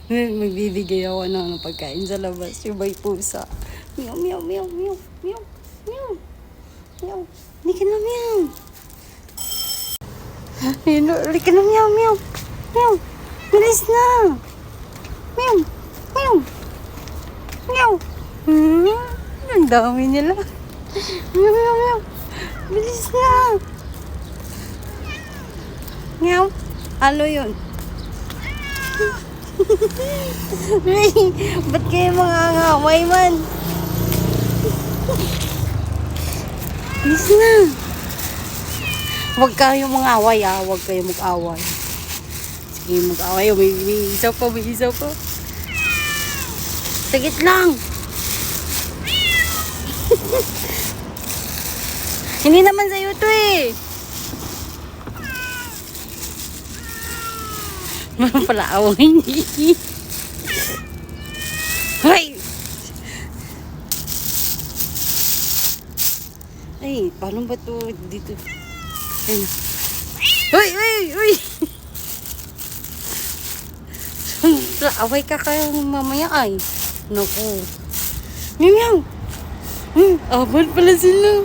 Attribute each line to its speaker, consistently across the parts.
Speaker 1: Magbibigay ako ng pagkain sa labas. Yung may pusa. Meow, meow, meow, meow, meow, meow, meow. Hindi ka na meow. Hindi ka na meow, meow, meow. Bilis na. Meow, meow, meow. Ang dami nila. Meow, meow, meow. Bilis na. Meow. Ano yun? Ba't kayo mga ngaway man? Bilis na. Huwag kayong mag-away Huwag kayong mag-away. Sige, mag-away. May isa pa, may isa pa. Sagit lang. Hindi naman sa'yo to eh. Mga pala away niya. Ay! Ay, paano ba to dito? Ay, uy, uy, uy! Away ka kayo mamaya ay. Naku. Meow! Abad pala sila.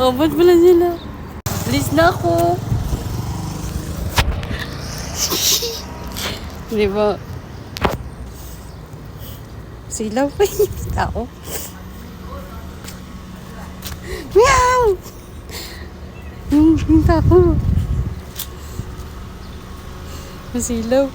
Speaker 1: Abad pala sila. Please na ako. Di ba? Sila pa yung tao. Meow! Yung tao. Silaw.